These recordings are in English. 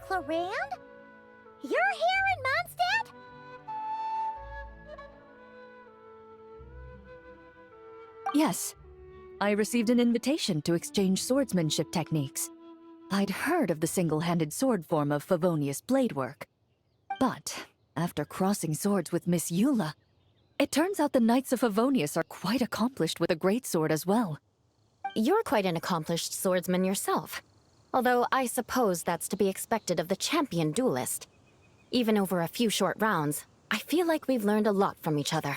Around? You're here in Mondstad? Yes. I received an invitation to exchange swordsmanship techniques. I'd heard of the single-handed sword form of Favonius blade work. But, after crossing swords with Miss Eula, it turns out the Knights of Favonius are quite accomplished with a greatsword as well. You're quite an accomplished swordsman yourself. Although I suppose that's to be expected of the champion duelist. Even over a few short rounds, I feel like we've learned a lot from each other.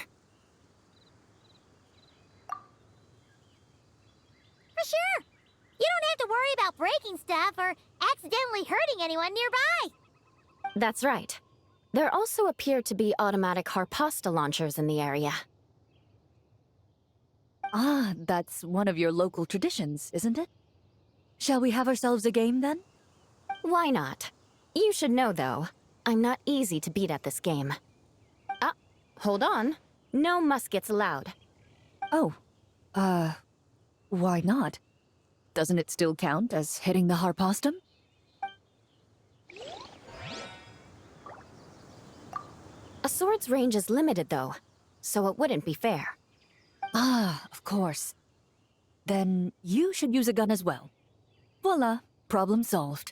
For sure! You don't have to worry about breaking stuff or accidentally hurting anyone nearby! That's right. There also appear to be automatic harpasta launchers in the area. Ah, that's one of your local traditions, isn't it? Shall we have ourselves a game, then? Why not? You should know, though, I'm not easy to beat at this game. Ah, hold on. No muskets allowed. Oh, why not? Doesn't it still count as hitting the harpastum? A sword's range is limited, though, so it wouldn't be fair. Ah, of course. Then you should use a gun as well. Voila, problem solved.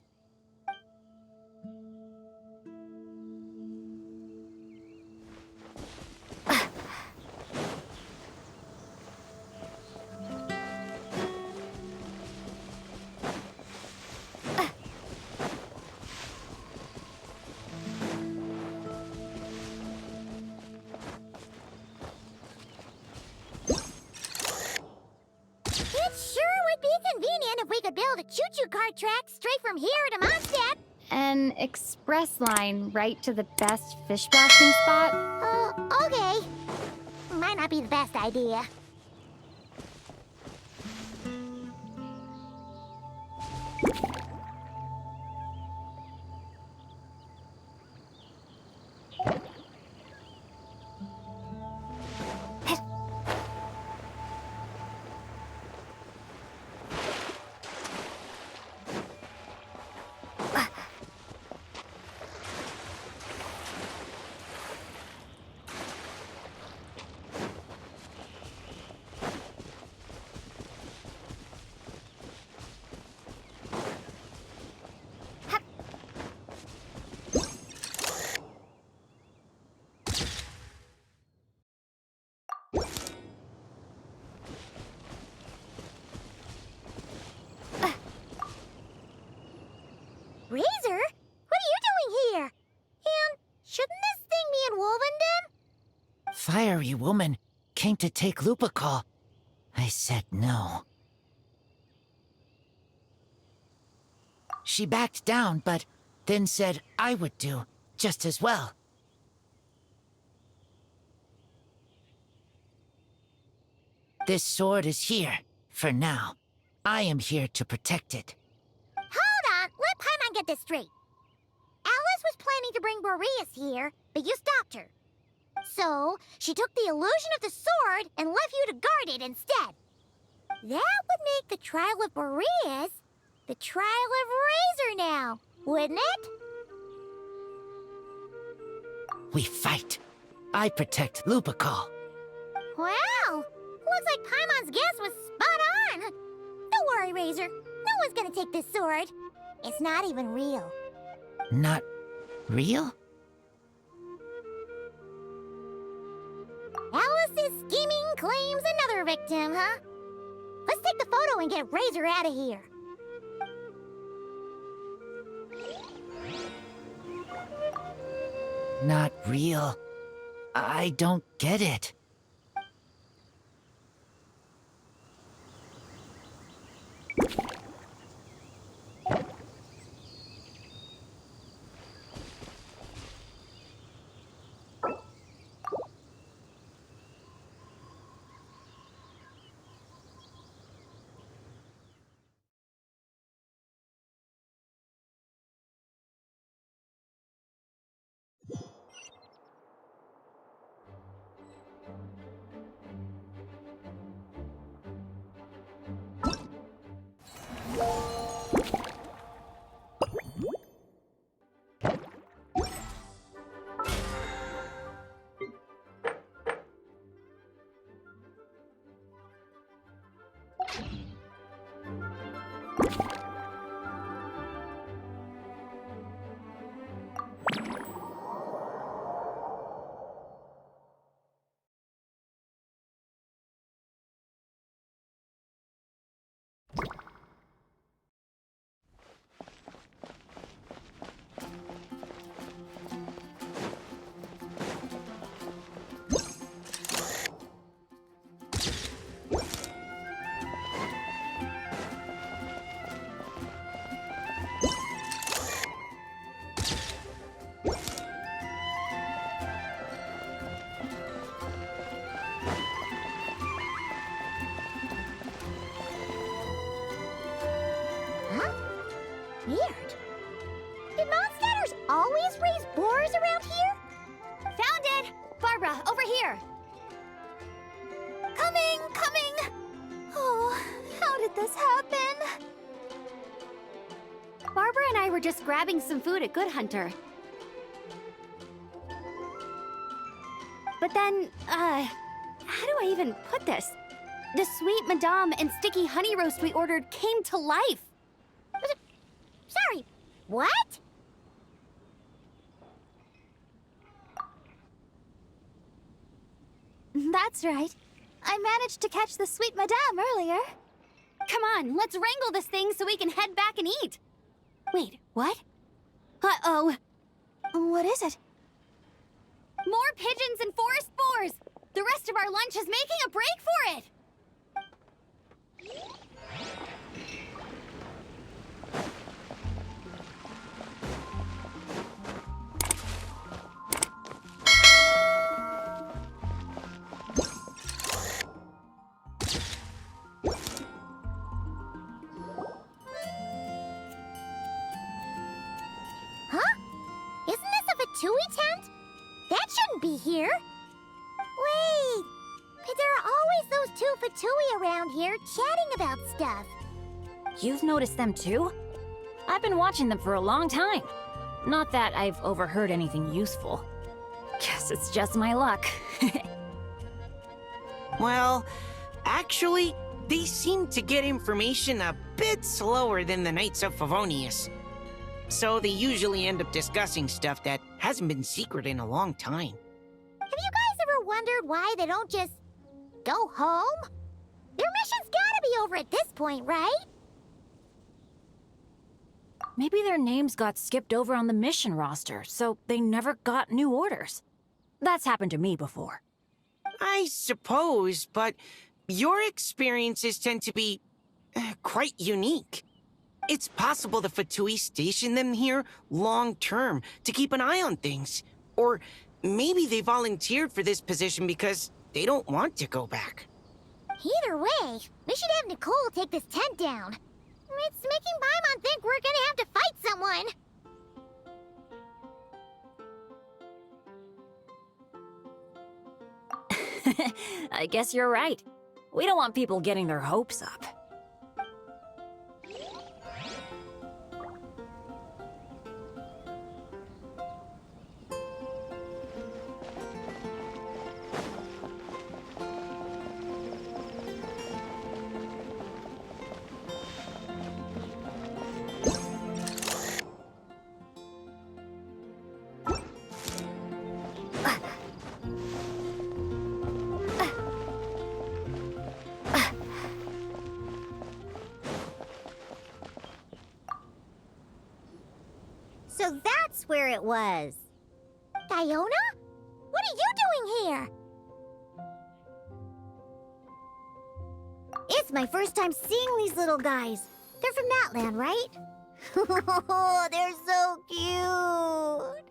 Convenient if we could build a choo-choo car track straight from here to Mondstad. An express line right to the best fish blasting spot? Okay. Might not be the best idea. fiery woman came to take Lupacol. I said no. She backed down, but then said I would do just as well. This sword is here, for now. I am here to protect it. Hold on, let Paimon get this straight. Alice was planning to bring Boreas here, but you stopped her. So, she took the illusion of the sword and left you to guard it instead. That would make the trial of Boreas the trial of Razor now, wouldn't it? We fight. I protect Lupacol. Wow! Looks like Paimon's guess was spot on! Don't worry, Razor. No one's gonna take this sword. It's not even real. Not real? Alice's scheming claims another victim, huh? Let's take the photo and get Razor out of here. Not real. I don't get it. Weird. Did Mondstadters always raise boars around here? Found it! Barbara, over here! Coming! Coming! Oh, how did this happen? Barbara and I were just grabbing some food at Good Hunter. But then, how do I even put this? The sweet madame and sticky honey roast we ordered came to life. Sorry, what? That's right. I managed to catch the sweet madame earlier. Come on, let's wrangle this thing so we can head back and eat. Wait, what? Uh-oh. What is it? More pigeons and forest boars! The rest of our lunch is making a break for it! Fatui tent? That shouldn't be here. Wait, but there are always those two Fatui around here chatting about stuff. You've noticed them too? I've been watching them for a long time. Not that I've overheard anything useful. Guess it's just my luck. Well, actually, they seem to get information a bit slower than the Knights of Favonius. So they usually end up discussing stuff that hasn't been secret in a long time. Have you guys ever wondered why they don't just go home? Their mission's gotta be over at this point, right? Maybe their names got skipped over on the mission roster, so they never got new orders. That's happened to me before. I suppose, but your experiences tend to be quite unique. It's possible the Fatui stationed them here long-term to keep an eye on things. Or maybe they volunteered for this position because they don't want to go back. Either way, we should have Nicole take this tent down. It's making Paimon think we're gonna have to fight someone. I guess you're right. We don't want people getting their hopes up. So that's where it was. Diona? What are you doing here? It's my first time seeing these little guys. They're from that land, right? Oh, they're so cute.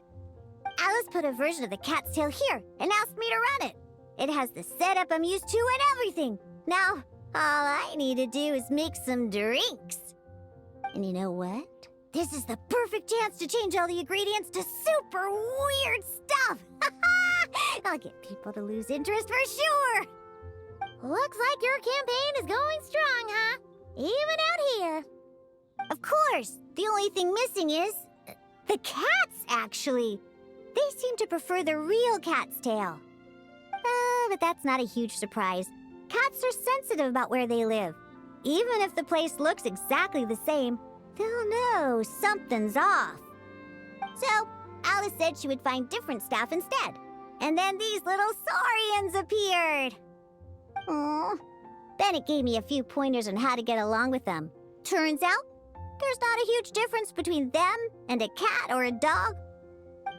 Alice put a version of the cat's tail here and asked me to run it. It has the setup I'm used to and everything. Now, all I need to do is make some drinks. And you know what? This is the perfect chance to change all the ingredients to super weird stuff. I'll get people to lose interest for sure. Looks like your campaign is going strong, huh? Even out here. Of course. The only thing missing is the cats, actually. They seem to prefer the real cat's tail. But that's not a huge surprise. Cats are sensitive about where they live. Even if the place looks exactly the same, they'll know something's off. So, Alice said she would find different staff instead. And then these little saurians appeared. Aww. Bennett gave me a few pointers on how to get along with them. Turns out, there's not a huge difference between them and a cat or a dog.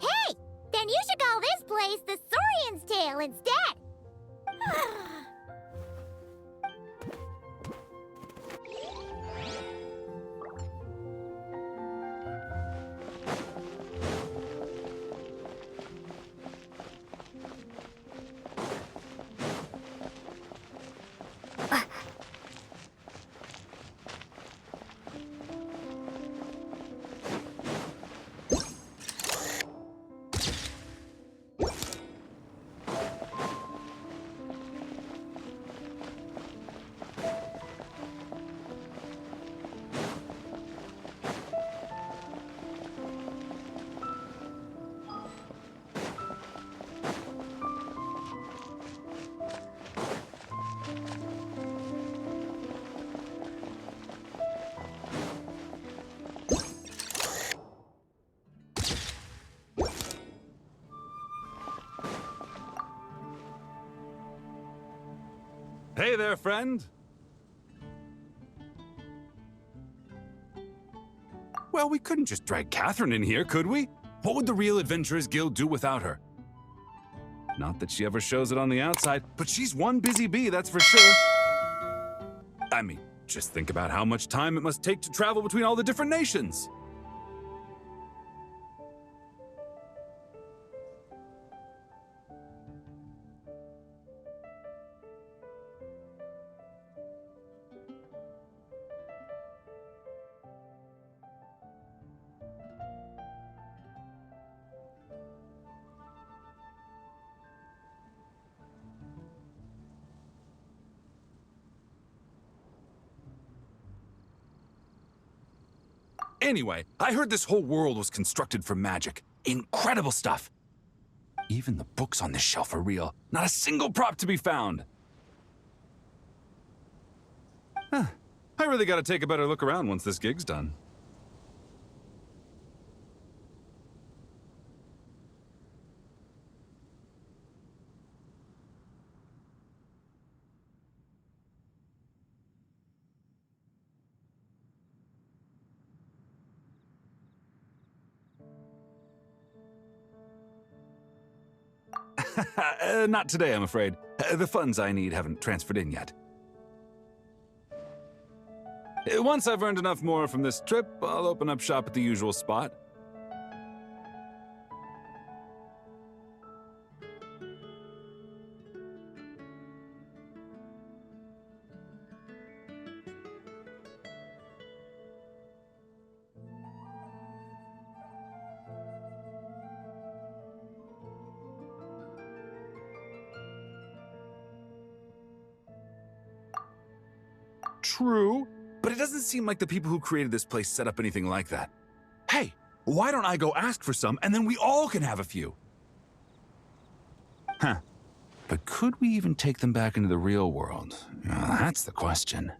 Hey! Then you should call this place the Saurian's Tail instead! Hey there, friend. Well, we couldn't just drag Catherine in here, could we? What would the Real Adventurers Guild do without her? Not that she ever shows it on the outside, but she's one busy bee, that's for sure. I mean, just think about how much time it must take to travel between all the different nations. Anyway, I heard this whole world was constructed from magic. Incredible stuff. Even the books on this shelf are real. Not a single prop to be found. Huh. I really gotta take a better look around once this gig's done. Not today, I'm afraid. The funds I need haven't transferred in yet. Once I've earned enough more from this trip, I'll open up shop at the usual spot. True, but it doesn't seem like the people who created this place set up anything like that. Hey, why don't I go ask for some, and then we all can have a few? Huh. But could we even take them back into the real world? That's the question.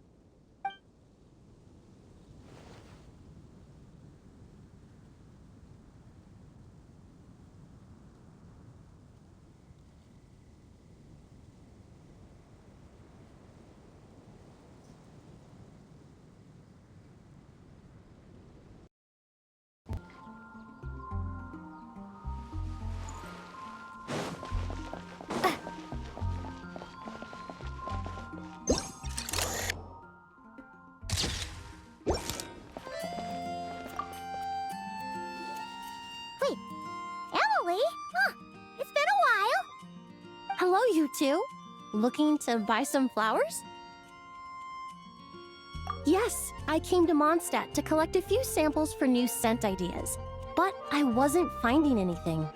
Emily? Huh, it's been a while. Hello, you two. Looking to buy some flowers? Yes, I came to Mondstad to collect a few samples for new scent ideas, but I wasn't finding anything.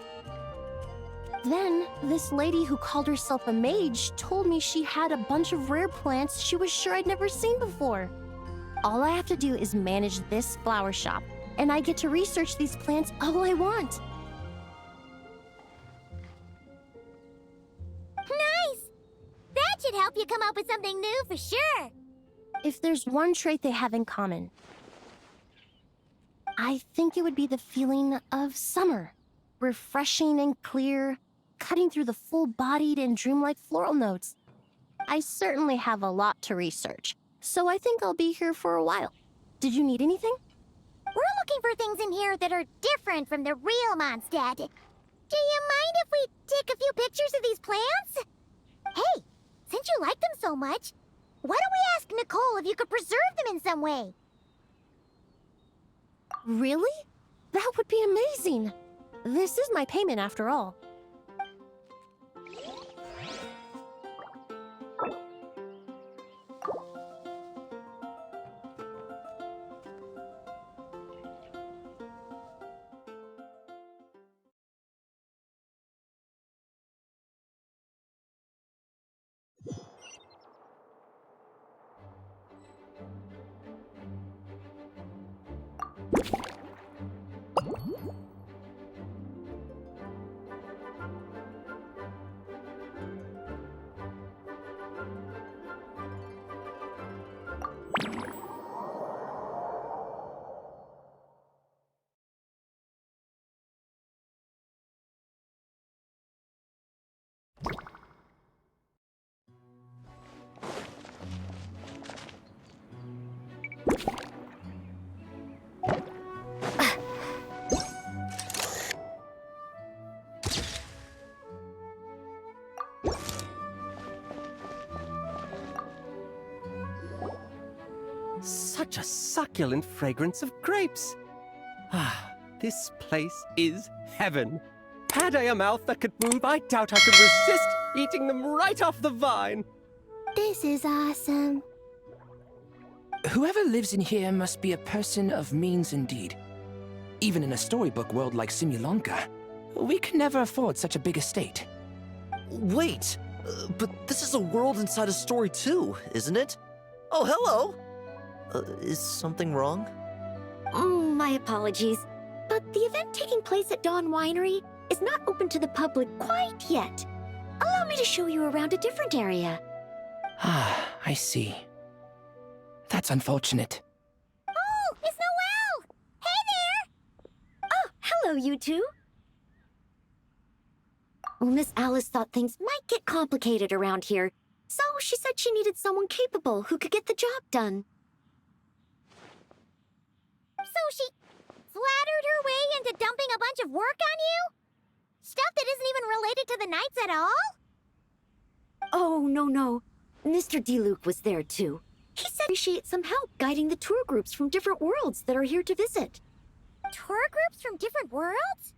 Then, this lady who called herself a mage told me she had a bunch of rare plants she was sure I'd never seen before. All I have to do is manage this flower shop, and I get to research these plants all I want. Nice! That should help you come up with something new for sure. If there's one trait they have in common, I think it would be the feeling of summer. Refreshing and clear, cutting through the full-bodied and dreamlike floral notes. I certainly have a lot to research, so I think I'll be here for a while. Did you need anything? We're looking for things in here that are different from the real Mondstad. Do you mind if we take a few pictures of these plants? Hey, since you like them so much, why don't we ask Nicole if you could preserve them in some way? Really? That would be amazing. This is my payment after all. Such a succulent fragrance of grapes. Ah, this place is heaven. Had I a mouth that could move, I doubt I could resist eating them right off the vine. This is awesome. Whoever lives in here must be a person of means indeed. Even in a storybook world like Simulanka, we can never afford such a big estate. Wait, but this is a world inside a story too, isn't it? Oh, hello! Is something wrong? My apologies, but the event taking place at Dawn Winery is not open to the public quite yet. Allow me to show you around a different area. Ah, I see. That's unfortunate. Oh, it's Noelle! Hey there! Oh, hello, you two. Well, Miss Alice thought things might get complicated around here, so she said she needed someone capable who could get the job done. So she flattered her way into dumping a bunch of work on you? Stuff that isn't even related to the Knights at all? Oh, no. Mr. D-Luke was there too. He said he appreciates some help guiding the tour groups from different worlds that are here to visit. Tour groups from different worlds?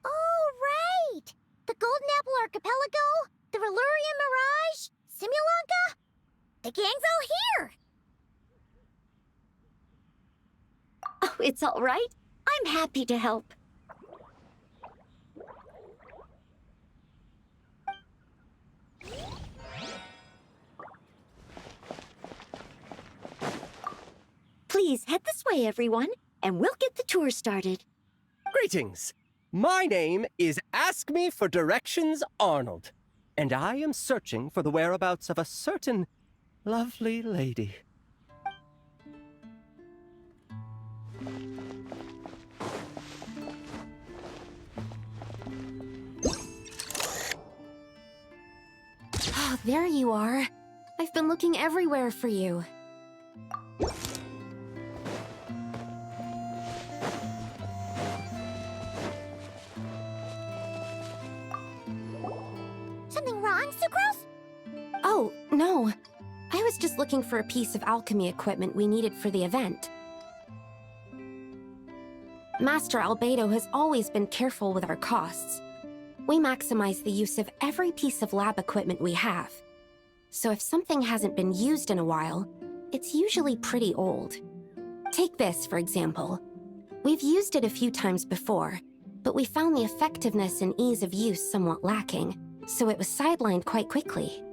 Oh, right! The Golden Apple Archipelago, the Valurian Mirage, Simulanka. The gang's all here! Oh, it's all right. I'm happy to help. Please head this way, everyone, and we'll get the tour started. Greetings. My name is Ask Me for Directions Arnold, and I am searching for the whereabouts of a certain lovely lady. Oh, there you are. I've been looking everywhere for you. Something wrong, Sucrose? Oh, no. I was just looking for a piece of alchemy equipment we needed for the event. Master Albedo has always been careful with our costs. We maximize the use of every piece of lab equipment we have. So if something hasn't been used in a while, it's usually pretty old. Take this, for example. We've used it a few times before, but we found the effectiveness and ease of use somewhat lacking, so it was sidelined quite quickly.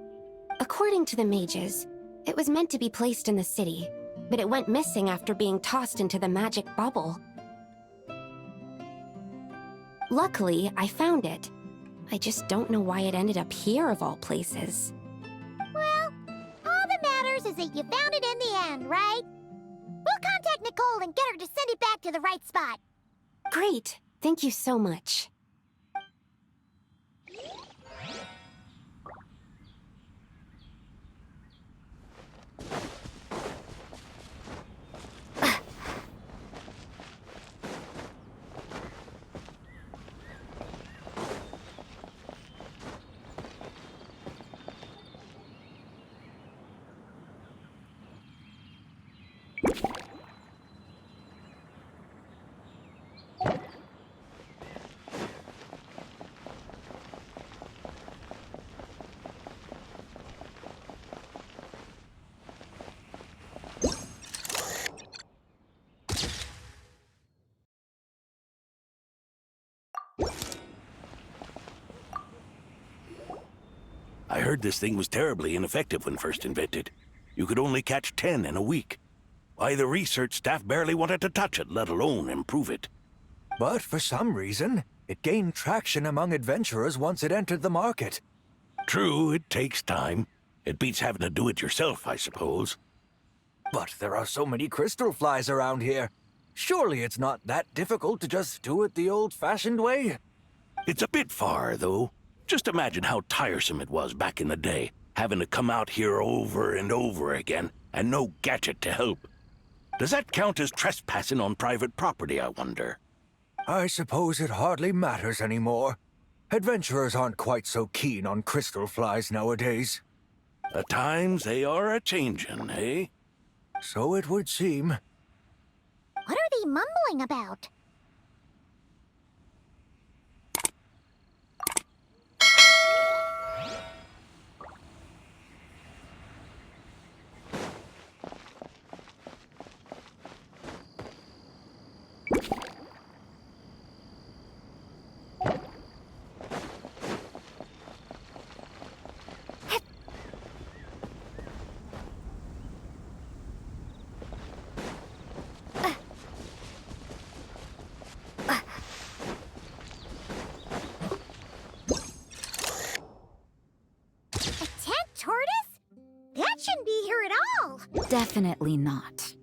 According to the mages, it was meant to be placed in the city, but it went missing after being tossed into the magic bubble. Luckily, I found it. I just don't know why it ended up here of all places. Well, all that matters is that you found it in the end, right? We'll contact Nicole and get her to send it back to the right spot. Great. Thank you so much. I heard this thing was terribly ineffective when first invented. You could only catch 10 in a week. Why, the research staff barely wanted to touch it, let alone improve it. But for some reason, it gained traction among adventurers once it entered the market. True, it takes time. It beats having to do it yourself, I suppose. But there are so many crystal flies around here. Surely it's not that difficult to just do it the old-fashioned way? It's a bit far, though. Just imagine how tiresome it was back in the day, having to come out here over and over again, and no gadget to help. Does that count as trespassing on private property, I wonder? I suppose it hardly matters anymore. Adventurers aren't quite so keen on crystal flies nowadays. At times they are a-changin', eh? So it would seem. What are they mumbling about? Definitely not.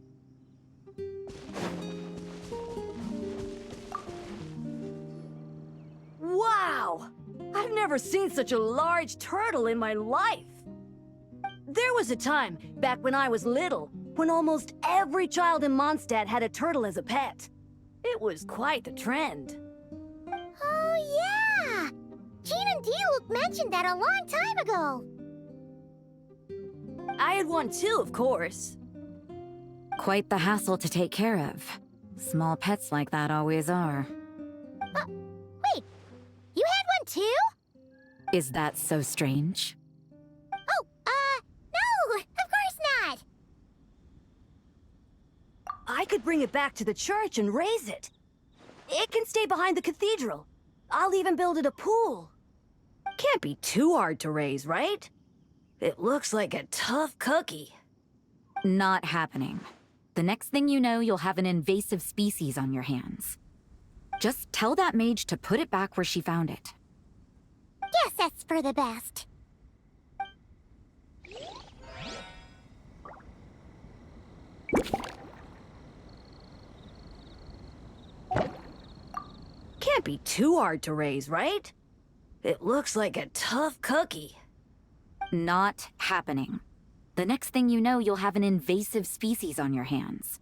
Wow! I've never seen such a large turtle in my life! There was a time, back when I was little, when almost every child in Mondstad had a turtle as a pet. It was quite the trend. Oh, yeah! Gene and D-Luke mentioned that a long time ago. I had one too, of course. Quite the hassle to take care of. Small pets like that always are. Wait, you had one too? Is that so strange? Oh, no, of course not. I could bring it back to the church and raise it. It can stay behind the cathedral. I'll even build it a pool. Can't be too hard to raise, right? It looks like a tough cookie. Not happening. The next thing you know, you'll have an invasive species on your hands. Just tell that mage to put it back where she found it. Guess that's for the best. Can't be too hard to raise, right? It looks like a tough cookie. Not happening. The next thing you know, you'll have an invasive species on your hands.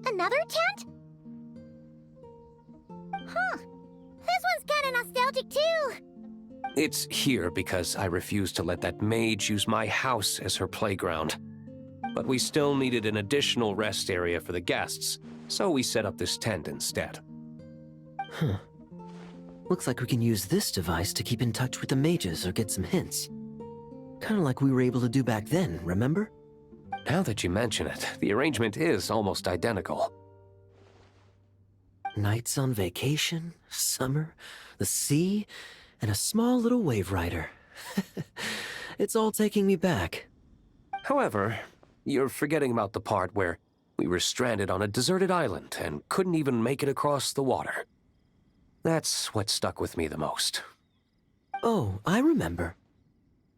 Another tent? Huh. This one's kinda nostalgic too. It's here because I refused to let that mage use my house as her playground. But we still needed an additional rest area for the guests, so we set up this tent instead. Huh. Looks like we can use this device to keep in touch with the mages or get some hints. Kinda like we were able to do back then, remember? Now that you mention it, the arrangement is almost identical. Nights on vacation, summer, the sea, and a small little wave rider. It's all taking me back. However, you're forgetting about the part where we were stranded on a deserted island and couldn't even make it across the water. That's what stuck with me the most. Oh, I remember.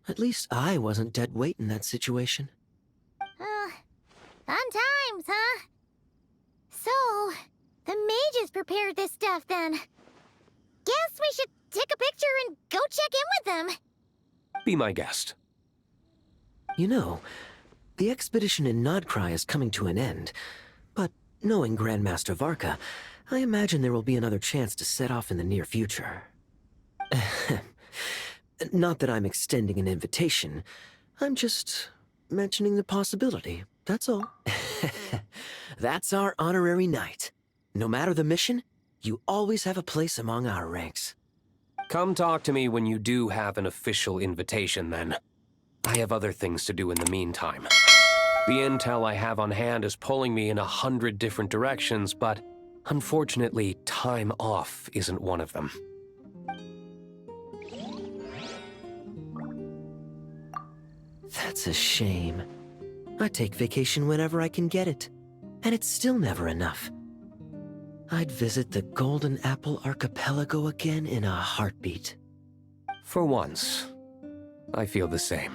At least I wasn't dead weight in that situation. Fun times, huh? So, the mages prepared this stuff then. Guess we should take a picture and go check in with them. Be my guest. You know, the expedition in Nodcry is coming to an end, but knowing Grandmaster Varka, I imagine there will be another chance to set off in the near future. Not that I'm extending an invitation, I'm just mentioning the possibility, that's all. That's our honorary knight. No matter the mission, you always have a place among our ranks. Come talk to me when you do have an official invitation, then. I have other things to do in the meantime. The intel I have on hand is pulling me in 100 different directions, but unfortunately, time off isn't one of them. That's a shame. I take vacation whenever I can get it, and it's still never enough. I'd visit the Golden Apple Archipelago again in a heartbeat. For once, I feel the same.